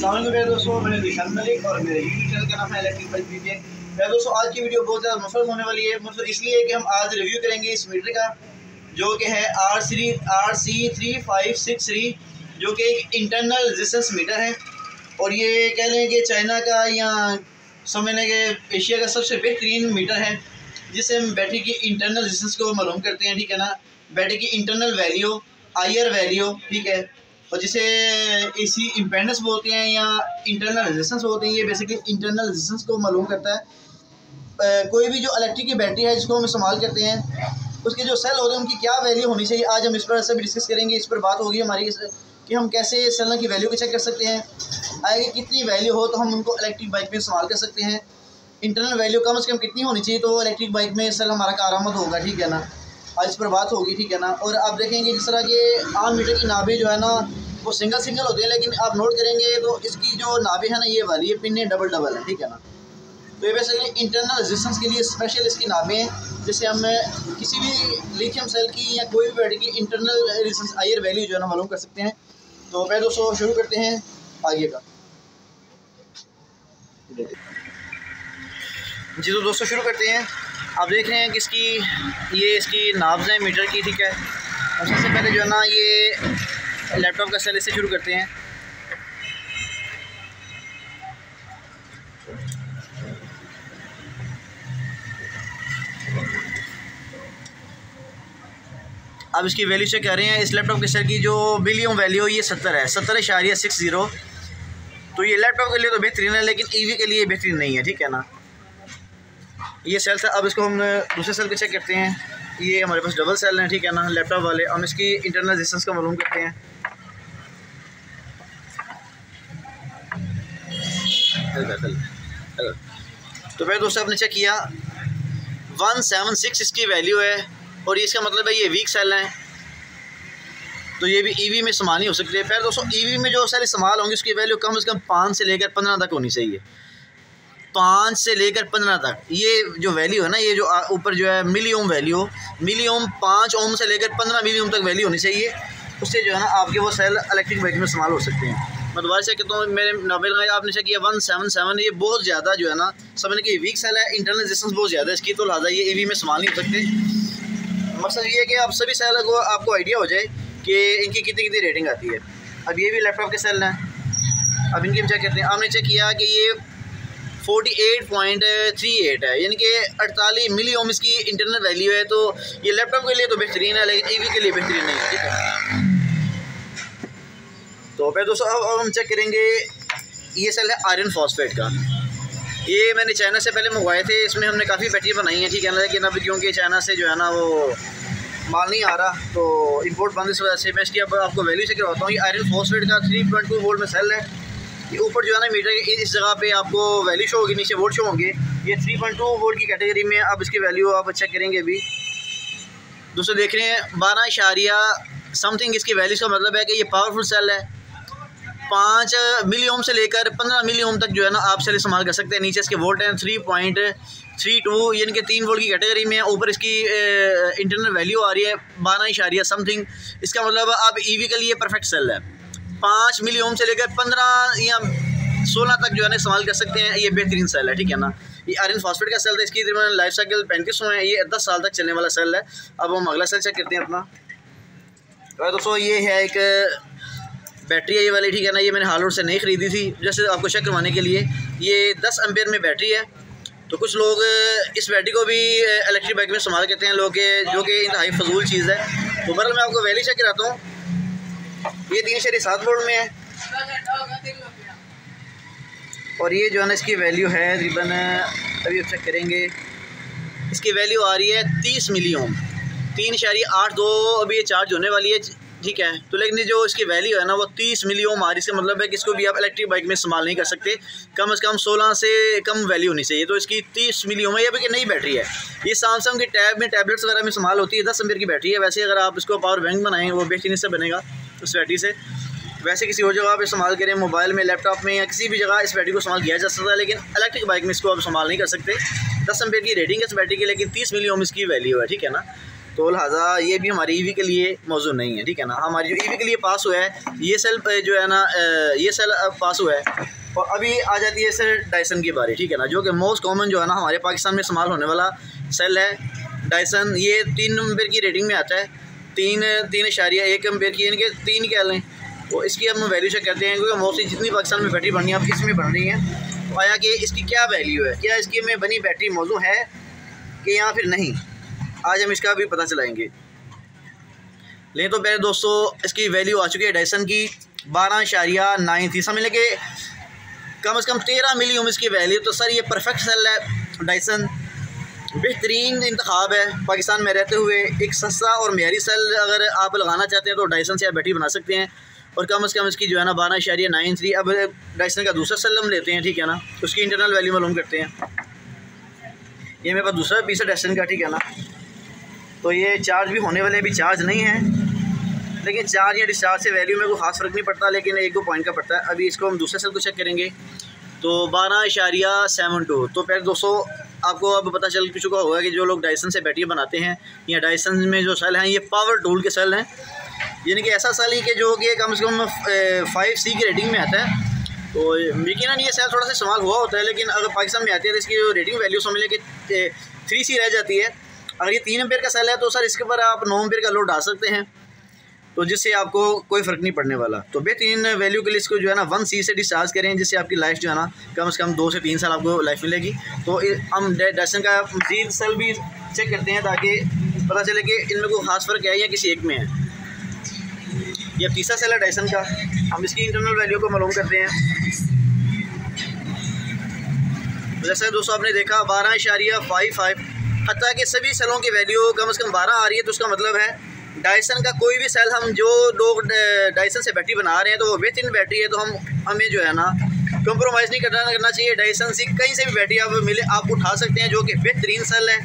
अस्सलाम वालेकुम मेरे दोस्तों, मैंने दिशान मलिक और मेरे यूट्यूब चैनल का नाम है इलेक्ट्रिक बाइक वीडियो। मेरे दोस्तों आज की वीडियो बहुत ज़्यादा मुफरत होने वाली है। मुफरत इसलिए कि हम आज रिव्यू करेंगे इस मीटर का जो कि है RC3563 जो कि एक इंटरनल रेजिस्टेंस मीटर है और ये कह लें कि चाइना का या समझ लें कि एशिया का सबसे बेहतरीन मीटर है जिससे हम बैटरी की इंटरनल रेजिस्टेंस को मालूम करते हैं। ठीक है ना, बैटरी की इंटरनल वैल्यू, आईआर वैल्यू, ठीक है, और जिसे एसी इम्पेडेंस बोलते हैं या इंटरनल रेजिस्टेंस बोलते हैं। ये बेसिकली इंटरनल रेजिस्टेंस को मालूम करता है। कोई भी जो इलेक्ट्रिक की बैटरी है जिसको हम इस्तेमाल करते हैं उसके जो सेल होते हैं उनकी क्या वैल्यू होनी चाहिए, आज हम इस पर सब डिस्कस करेंगे। इस पर बात होगी हमारी कि हम कैसे सेल की वैल्यू को चेक कर सकते हैं, आगे कितनी वैल्यू हो तो हम उनको इलेक्ट्रिक बाइक में इस्तेमाल कर सकते हैं। इंटरनल वैल्यू कम से कम कितनी होनी चाहिए तो इलेक्ट्रिक बाइक में सेल हमारा कारआमद होगा। ठीक है ना, आज इस पर बात होगी। ठीक है ना, और आप देखेंगे जिस तरह के आम मीटर की नाभें जो है ना वो सिंगल होते हैं, लेकिन आप नोट करेंगे तो इसकी जो नाभें है ना ये वाली, ये पिन डबल है। ठीक है ना, तो ये बेसिकली इंटरनल रेजिस्टेंस के लिए स्पेशल इसकी नाभें हैं जिससे हम किसी भी लिथियम सेल की या कोई भी बैटरी की इंटरनल रेजिस्टेंस आईआर वैल्यू जो है ना मालूम कर सकते हैं। तो पहले दोस्तों शुरू करते हैं आगे का। जी तो दोस्तों शुरू करते हैं। आप देख रहे हैं कि इसकी नाब्ज़ हैं मीटर की। ठीक है, और सबसे पहले जो है ना ये लैपटॉप का सेल इससे शुरू करते हैं। अब इसकी वैल्यू चेक कर रहे हैं। इस लैपटॉप के सेल की जो बिलियन वैल्यू ये 70 है, 70.60। तो ये लैपटॉप के लिए तो बेहतरीन है लेकिन ईवी के लिए बेहतरीन नहीं है। ठीक है ना, ये सेल था। अब इसको हम दूसरे सेल को चेक करते हैं। ये हमारे पास डबल सेल हैं। ठीक है ना, लैपटॉप वाले। हम इसकी इंटरनल रेजिस्टेंस को मालूम करते हैं। तो फिर दोस्तों आपने चेक किया 176 इसकी वैल्यू है और इसका मतलब है ये वीक सेल हैं, तो ये भी ईवी में इस्तेमाल नहीं हो सकते। फिर दोस्तों ईवी में जो सेल इस्तेमाल होंगे उसकी वैल्यू कम से कम 5 से लेकर 15 तक होनी चाहिए। 5 से लेकर 15 तक ये जो वैल्यू है ना, ये जो ऊपर जो है मिली वैल्यू, 5 ओम से लेकर 15 मिली ओम तक वैल्यू होनी चाहिए। उससे जो है ना आपके वो सेल इलेक्ट्रिक बाइक में इस्तेमाल हो सकते हैं। मैं दोबारा चेक करता हूँ। मेरे नावेल में आपने चेक किया 177, ये बहुत ज़्यादा जो है ना समझने की वीक सेल है, इंटरनल रेजिस्टेंस बहुत ज़्यादा है इसकी, तो लिहाजा ये ईवी में इस्तेमाल नहीं हो सकते। मकसद ये है कि आप सभी सेल को आपको आइडिया हो जाए कि इनकी कितनी कितनी रेटिंग आती है। अब ये भी लैपटॉप के सेल हैं, अब इनकी हम चेक करते हैं। आपने चेक किया कि ये 48.38 है, यानी कि 48 मिली ओम इसकी इंटरनल वैल्यू है। तो ये लैपटॉप के लिए तो बेहतरीन है लेकिन ईवी के लिए बेहतरीन नहीं है। ठीक है, तो फिर दोस्तों अब हम चेक करेंगे। ये सेल है आयरन फॉस्फेट का। ये मैंने चाइना से पहले मंगवाए थे, इसमें हमने काफ़ी बैटरी बनाई है। ठीक है ना, लेकिन अभी क्योंकि चाइना से जो है ना वो माल नहीं आ रहा तो इंपोर्ट बंद, इस वजह से मैं इसकी अब आपको वैल्यू से करवाता हूँ। ये आयरन फॉस्फेट का 3.2 वोल्ट में सेल है। ये ऊपर जो है ना मीटर के इस जगह पे आपको वैल्यू शो होगी, नीचे वोल्ट शो होंगे। ये 3.2 वोल्ट की कैटेगरी में। अब इसकी वैल्यू आप चेक करेंगे। अभी दोस्तों देख रहे हैं 12 समथिंग इसकी वैल्यू का मतलब है कि ये पावरफुल सेल है। 5 मिली ओम से लेकर 15 मिली ओम तक जो है ना आप सेल इस्तेमाल कर सकते हैं। नीचे इसके वोल्ट हैं 3.32, यानी कि 3 वोल्ट की कैटेगरी में। ऊपर इसकी इंटरनल वैल्यू आ रही है 12 समथिंग। इसका मतलब आप ईवी के लिए परफेक्ट सेल है। 5 मिली ओम से लेकर 15 या 16 तक जो है ना इस्तेमाल कर सकते हैं। ये बेहतरीन सेल है। ठीक है ना, ये आयरन फॉस्फेट का सेल था। इसकी लाइफ साइकिल 3500 है। ये 10 साल तक चलने वाला सेल है। अब हम अगला सेल चेक करते हैं अपना। तो दोस्तों ये है एक बैटरी है ये वाली। ठीक है ना, ये मैंने हाल रोड से नहीं ख़रीदी थी, जैसे आपको चेक करवाने के लिए। ये 10 एम्पेयर में बैटरी है। तो कुछ लोग इस बैटरी को भी इलेक्ट्रिक बाइक में इस्तेमाल करते हैं, लोग जो कि इंतहाई फजूल चीज़ है। तो बहरहाल मैं आपको वैल्यू चेक कराता हूँ। ये 3.7 वोल्ट में है और ये जो है ना इसकी वैल्यू है तकरीबन, अभी आप चेक करेंगे, इसकी वैल्यू आ रही है 30 मिली ओम। 3.82 अभी ये चार्ज होने वाली है। ठीक है, तो लेकिन जो इसकी वैल्यू है ना वो 30 मिली ओम आ रही है। इसका मतलब है कि इसको भी आप इलेक्ट्रिक बाइक में इस्तेमाल नहीं कर सकते। कम से कम 16 से कम वैल्यू होनी चाहिए। तो इसकी 30 मिली ओम है। ये भी नई बैटरी है। ये सैमसंग की टैब में टैबलेट्स वगैरह में इस्तेमाल होती है। 10 एम्पीयर की बैटरी है। वैसे अगर आप इसको पावर बैंक बनाएं वो बेहतरीन से बनेगा उस बैटरी से। वैसे किसी और जगह आप इस्तेमाल करें, मोबाइल में, लैपटॉप में या किसी भी जगह इस बैटरी को इस्तेमाल किया जा सकता है, लेकिन इलेक्ट्रिक बाइक में इसको आप इस्तेमाल नहीं कर सकते। 10 एम्पीयर की रेटिंग है इस बैटरी की, लेकिन 30 मिली ओम इसकी वैल्यू है। ठीक है ना, तो लिहाजा ये भी हमारी ईवी के लिए मौजू नहीं है, ठीक है ना। हमारी जो ईवी के लिए पास हुआ है ये सेल जो है ना, ये सेल पास हुआ है। और अभी आ जाती है सर डायसन की बारी, ठीक है ना, जो कि मोस्ट कॉमन जो है ना हमारे पाकिस्तान में इस्तेमाल होने वाला सेल है डायसन। ये 3 एम्पेयर की रेटिंग में आता है, 3.1 एम्पेयर की, यानी कि 3 कह लें। तो इसकी हम वैल्यू चेक करते हैं, क्योंकि मोस्टली जितनी पाकिस्तान में बैटरी बननी है अब इसमें बन रही है। तो आया कि इसकी क्या वैल्यू है, क्या इसकी में बनी बैटरी मौजू है कि या फिर नहीं, आज हम इसका भी पता चलाएँगे। लेकिन तो पहले दोस्तों इसकी वैल्यू आ चुकी है डायसन की 12.9 थी, समझ लें कि कम से कम 13 मिली ओम इसकी वैल्यू। तो सर ये परफेक्ट सेल है डायसन, बेहतरीन इंतखाब है पाकिस्तान में रहते हुए। एक सस्ता और मेयारी सेल अगर आप लगाना चाहते हैं तो डायसन से आप बैटरी बना सकते हैं। और कम से कम इसकी जो है ना 12.93। अब डायसन का दूसरा सेल हम लेते हैं, ठीक है ना, उसकी इंटरनल वैल्यू मालूम करते हैं। ये मेरे पास दूसरा पीस है डायसन का, ठीक है ना। तो ये चार्ज भी होने वाले, अभी चार्ज नहीं है, लेकिन चार्ज या डिस्चार्ज से वैल्यू में कोई खास फ़र्क नहीं पड़ता, लेकिन 1-2 पॉइंट का पड़ता है। अभी इसको हम दूसरे सेल को चेक करेंगे तो 12.72। तो पहले दोस्तों आपको अब पता चल चुका होगा कि जो लोग डायसन से बैटरी बनाते हैं या डायसन में जो सेल हैं ये पावर टूल के सेल हैं, यानी कि ऐसा सेल ही कि जो कि कम से कम 5C की रेटिंग में आता है। तो यकीनन ये सेल थोड़ा सा इस्तेमाल हुआ होता है, लेकिन अगर पाकिस्तान में आती है तो इसकी जो रेटिंग वैल्यू समझ लें कि 3C रह जाती है। अगर ये 3 एम्पेयर का सेल है तो सर इसके ऊपर आप 9 एम्पेयर का लोड डाल सकते हैं, तो जिससे आपको कोई फ़र्क नहीं पड़ने वाला। तो बेहतरीन वैल्यू के लिए इसको जो है ना 1C से डिस्चार्ज करें, जिससे आपकी लाइफ जो है ना कम से कम 2 से 3 साल आपको लाइफ मिलेगी। तो हम डायसन का मज़ीद सेल भी चेक करते हैं ताकि पता चले कि इनमें कोई खास फ़र्क है या किसी एक में है। ये तीसरा सेल है डायसन का, हम इसकी इंटरनल वैल्यू को मालूम करते हैं। जैसे दोस्तों आपने देखा 12.55, हत्ता कि सभी सेलों की वैल्यू कम से कम 12 आ रही है। तो उसका मतलब है डायसन का कोई भी सेल, हम जो लोग डायसन से बैटरी बना रहे हैं तो वो बेहतरीन बैटरी है, तो हमें जो है ना कंप्रोमाइज़ नहीं करना चाहिए। डायसन से कहीं से भी बैटरी आप मिले आप उठा सकते हैं, जो कि बेहतरीन सेल है।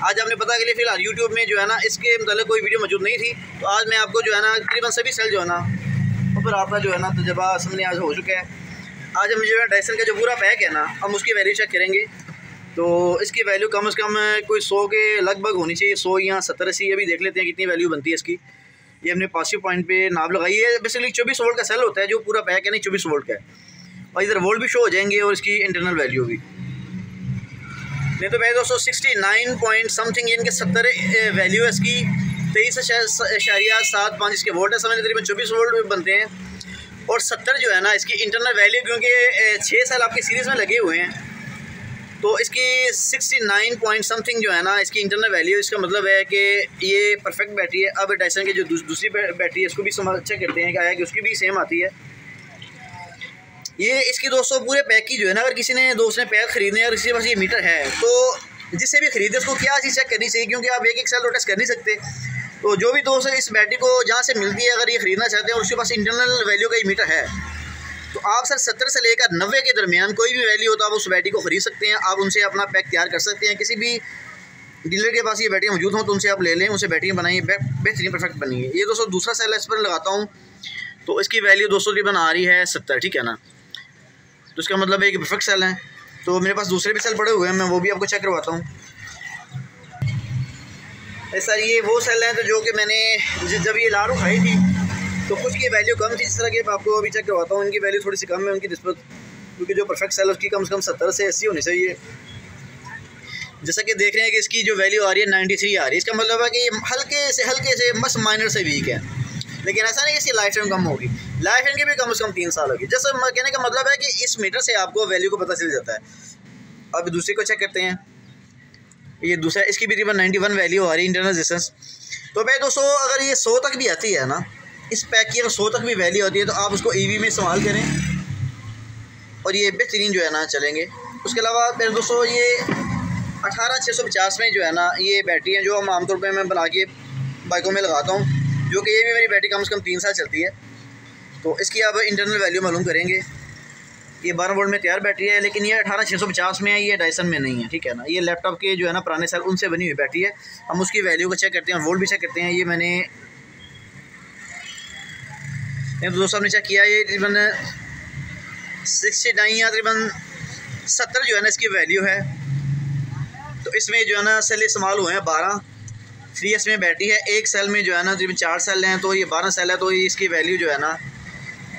आज आपने पता के लिए फ़िलहाल यूट्यूब में जो है ना इसके मतलब कोई वीडियो मौजूद नहीं थी, तो आज मैं आपको जो है ना तकरीबन सभी सेल जो है ना ऊपर आपका जो है ना तजुर्बा सामने आज हो चुका है। आज हम जो है डायसन का जो पूरा पैक है ना हम उसकी वैल्यू चेक करेंगे। तो इसकी वैल्यू कम से कम कोई 100 के लगभग होनी चाहिए, 100 या 70-80। अभी देख लेते हैं कितनी वैल्यू बनती है इसकी। ये हमने पॉजिटिव पॉइंट पे नाप लगाई है। बेसिकली 24 वोल्ट का सेल होता है जो पूरा पैक है, नहीं 24 वोल्ट का है, और इधर वोल्ट भी शो हो जाएंगे और इसकी इंटरनल वैल्यू भी। नहीं तो भाई दोस्तों 69 पॉइंट समथिंग, यानी कि 70 वैल्यू है इसकी। 23.75 इसके वोल्ट है, समझ तकरीबन 24 वोल्ट बनते हैं। और 70 जो है ना इसकी इंटरनल वैल्यू, क्योंकि 6 साल आपके सीरीज़ में लगे हुए हैं, तो इसकी 69 पॉइंट समथिंग जो है ना इसकी इंटरनल वैल्यू। इसका मतलब है कि ये परफेक्ट बैटरी है। अब डायसन की जो दूसरी बैटरी है इसको भी चेक करते हैं, क्या है कि उसकी भी सेम आती है। ये इसकी दोस्तों पूरे पैक की जो है ना, अगर किसी ने दोस्त ने पैक ख़रीदने और किसी के पास ये मीटर है तो जिससे भी ख़रीदे उसको क्या चीज़ चेक करनी चाहिए, क्योंकि आप एक सेल टेस्ट कर नहीं सकते। तो जो भी दोस्त इस बैटरी को जहाँ से मिलती है अगर ये ख़रीदना चाहते हैं और उसके पास इंटरनल वैल्यू का ये मीटर है, तो आप सर 70 से लेकर 90 के दरमियान कोई भी वैल्यू हो तो आप उस बैटरी को ख़रीद सकते हैं। आप उनसे अपना पैक तैयार कर सकते हैं। किसी भी डीलर के पास ये बैटरी मौजूद हो तो उनसे आप ले लें, उनसे बैटरी बनाइए, बेहतरीन परफेक्ट बनिए। ये दोस्तों दूसरा सेल है, इस पर लगाता हूँ तो इसकी वैल्यू दोस्तों तकरीबन आ रही है 70, ठीक है ना। तो इसका मतलब है कि परफेक्ट सेल है। तो मेरे पास दूसरे भी सेल पड़े हुए हैं, मैं वो भी आपको चेक करवाता हूँ। सर ये वो सेल हैं तो जो कि मैंने जब ये लारू खाई थी तो कुछ की वैल्यू कम थी, जिस तरह के आपको अभी चेक करवाता हूँ। इनकी वैल्यू थोड़ी सी कम है उनकी निस्बत, क्योंकि जो परफेक्ट सेल है उसकी कम से कम 70 से 80 होनी चाहिए। जैसा कि देख रहे हैं कि इसकी जो वैल्यू आ रही है 93 आ रही है। इसका मतलब है कि हल्के से बस माइनर से वीक है, लेकिन ऐसा नहीं कि इसकी लाइफ टाइम कम होगी। लाइफ टाइम की भी कम से कम 3 साल होगी। जैसे कहने का मतलब है कि इस मीटर से आपको वैल्यू को पता चल जाता है। अब दूसरी को चेक करते हैं। ये दूसरा, इसकी भी तकरीबन 91 वैल्यू आ रही है इंटरनल रेजिस्टेंस। तो भाई दोस्तों अगर ये 100 तक भी आती है ना, इस पैक की अगर 100 तक भी वैल्यू आती है तो आप उसको ईवी में इस्तेमाल करें और ये बेहतरीन जो है ना चलेंगे। उसके अलावा मेरे दोस्तों ये 18650 में जो है ना ये बैटरी है जो हम आमतौर पर मैं बना के बाइकों में लगाता हूँ, जो कि ये भी मेरी बैटरी कम से कम 3 साल चलती है। तो इसकी आप इंटरनल वैल्यू मालूम करेंगे। ये 12 वोल्ट में तैयार बैटरी है, लेकिन ये 18650 में है, ये डायसन में नहीं है, ठीक है ना। ये लैपटॉप के जो है ना पुराने सेल उनसे बनी हुई बैटरी है। हम उसकी वैल्यू को चेक करते हैं, वोल्ट भी चेक करते हैं। ये मैंने तो दोस्तों हमने चेक किया, ये तकरीबन 69 या तकरीबन 70 जो है ना इसकी वैल्यू है। तो इसमें जो है ना सेल इस्तेमाल हुए हैं 12, 3S में बैटरी है। एक सेल में जो है ना तकरीबन 4 सेल हैं, तो ये 12 सेल है, तो इसकी वैल्यू जो है ना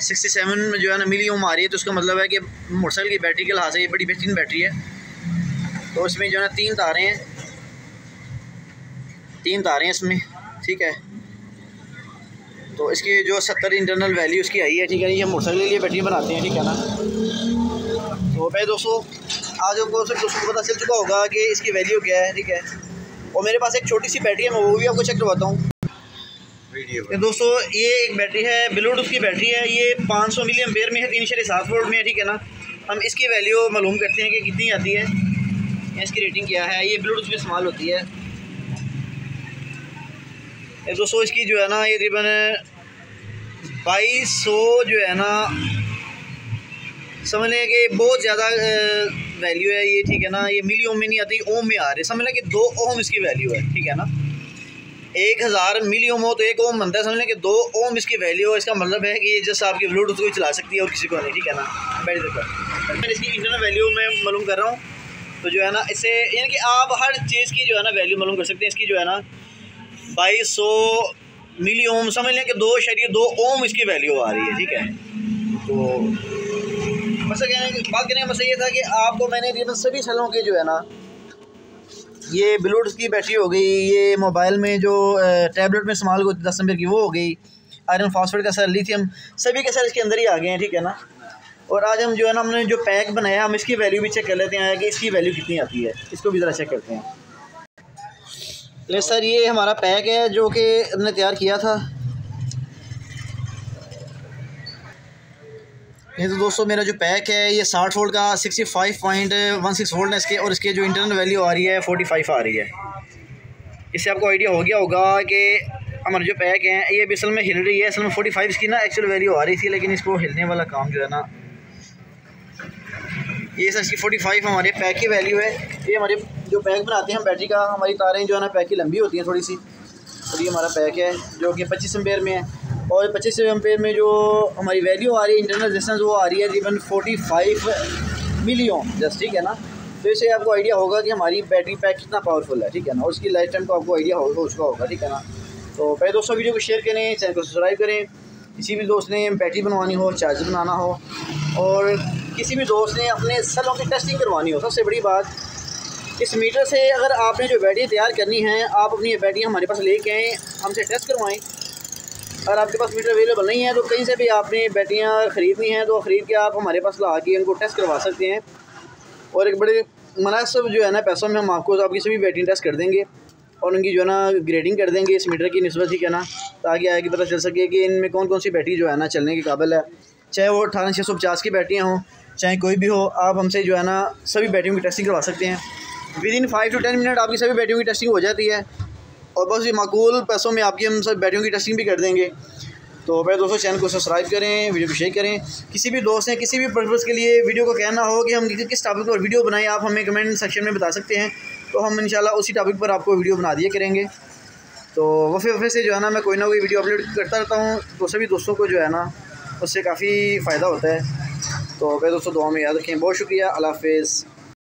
67 में जो है ना मिली ओम आ रही है। तो उसका मतलब है कि मोटरसाइकिल की बैटरी के लिहाज से ये बड़ी बेहतरीन बैटरी है। तो इसमें जो है ना 3 तारें हैं, 3 तारें इसमें, ठीक है। तो इसकी जो 70 इंटरनल वैल्यू इसकी आई है, ठीक है। ये मोटरसाइकिल के लिए बैटरी बनाते हैं, ठीक है ना। तो भाई दोस्तों आज आपको दोस्तों को पता चल चुका होगा कि इसकी वैल्यू क्या है, ठीक है। और मेरे पास एक छोटी सी बैटरी है, मैं वो भी आपको चेक करवाता हूँ। तो दोस्तों ये एक बैटरी है, ब्लूटूथ की बैटरी है। ये 500 मिली एम्पेयर में है, 3.7 वोल्ट में है, ठीक है ना। हम इसकी वैल्यू मालूम करते हैं कि कितनी आती है, इसकी रेटिंग क्या है। ये ब्लूटूथ में इस्तेमाल होती है। दोस्तों इसकी जो है ना ये तकरीबन 2200 जो है ना, समझ लें कि बहुत ज़्यादा वैल्यू है ये, ठीक है ना। ये मिली ओम में नहीं आती, ओम में आ रही है। समझ लें कि 2 ओम इसकी वैल्यू है, ठीक है ना। 1000 मिली ओम हो तो 1 ओम बनता है। समझ लें कि 2 ओम इसकी वैल्यू है। इसका मतलब है कि ये जस्ट आपकी ब्लूटूथ को चला सकती है और किसी को नहीं, ठीक है ना। बैठ देखो मैं इसकी इंटरनल वैल्यू में मालूम कर रहा हूँ। तो जो है ना इससे यानी कि आप हर चीज़ की जो है ना वैल्यू मालूम कर सकते हैं। इसकी जो है ना 2200 मिली ओम, समझ लें कि 2.2 ओम इसकी वैल्यू आ रही है, ठीक है। तो बस बात करने का मसला ये था कि आपको मैंने तकरीबन सभी सेलों के जो है ना, ये ब्लूटूथ की बैटरी हो गई, ये मोबाइल में जो टैबलेट में इस्तेमाल को 10 नंबर की वो हो गई, आयरन फॉस्फेट का सेल, लिथियम, सभी के सेल इसके अंदर ही आ गए हैं, ठीक है ना। और आज हम जो है ना हमने जो पैक बनाया हम इसकी वैल्यू भी चेक कर लेते हैं कि इसकी वैल्यू कितनी आती है। इसको भी ज़रा चेक करते हैं। ले सर ये हमारा पैक है जो कि हमने तैयार किया था। ये तो दोस्तों मेरा जो पैक है ये 60 वोल्ट का 65.16 वोल्ट है इसके, और इसके जो इंटरनल वैल्यू आ रही है 45 आ रही है। इससे आपको आइडिया हो गया होगा कि हमारे जो पैक हैं ये भी असल में हिल रही है। असल में 45 इसकी ना एक्चुअल वैल्यू आ रही थी, लेकिन इसको हिलने वाला काम जो है ना, ये सर इसकी 45 हमारे पैक की वैल्यू है। ये हमारे जो पैक बनाते हैं हम बैटरी का, हमारी तारें जो है ना पैक की लंबी होती हैं थोड़ी सी। और ये हमारा पैक है जो कि 25 एम्पेयर में है, और 25 एम्पेयर में जो हमारी वैल्यू आ रही है इंटरनल रेजिस्टेंस वो आ रही है तकरीबन 45 मिली ओम जस्ट, ठीक है ना। तो इससे आपको आइडिया होगा कि हमारी बैटरी पैक कितना पावरफुल है, ठीक है ना। और उसकी लाइफ टाइम को आपको आइडिया हो चुका होगा, ठीक है ना। तो पहले दोस्तों वीडियो को शेयर करें, चैनल को सब्सक्राइब करें। किसी भी दोस्त ने बैटरी बनवानी हो, चार्जर बनाना हो, और किसी भी दोस्त ने अपने सेलों की टेस्टिंग करवानी हो, सबसे बड़ी बात इस मीटर से अगर आपने जो बैटरी तैयार करनी है, आप अपनी ये बैटरी हमारे पास लेके आएँ, हमसे टेस्ट करवाएँ। अगर आपके पास मीटर अवेलेबल नहीं है तो कहीं से भी आपने बैटरियाँ ख़रीदनी हैं तो ख़रीद के आप हमारे पास ला के इनको टेस्ट करवा सकते हैं। और एक बड़े मुनासिब जो है ना पैसों में हम आपको आपकी सभी बैटरी टेस्ट कर देंगे और उनकी जो है ना ग्रेडिंग कर देंगे इस मीटर की निस्बत, ठीक है ना, ताकि आगे पता चल सके कि इनमें कौन कौन सी बैटरी जो है ना चलने के काबिल है। चाहे वो 18650 की बैटरियाँ हों, चाहे कोई भी हो, आप हमसे जो है ना सभी बैटरियों की टेस्टिंग करवा सकते हैं। विदिन 5 to 10 मिनट आपकी सभी बैटरियों की टेस्टिंग हो जाती है, और बस ये माकूल पैसों में आपकी हम सब बैटरियों की टेस्टिंग भी कर देंगे। तो भाई दोस्तों चैनल को सब्सक्राइब करें, वीडियो को शेयर करें। किसी भी दोस्त ने किसी भी पर्पज़ के लिए वीडियो को कहना हो कि हम किस टॉपिक पर वीडियो बनाएं, आप हमें कमेंट सेक्शन में बता सकते हैं। तो हम इंशाल्लाह उसी टॉपिक पर आपको वीडियो बना दिया करेंगे। तो वफ़े से जो है ना मैं कोई ना कोई वीडियो अपलोड करता रहता हूँ, तो सभी दोस्तों को जो है ना उससे काफ़ी फ़ायदा होता है। तो भाई दोस्तों दुआ में याद रखें। बहुत शुक्रिया। अल्लाह हाफ़िज़।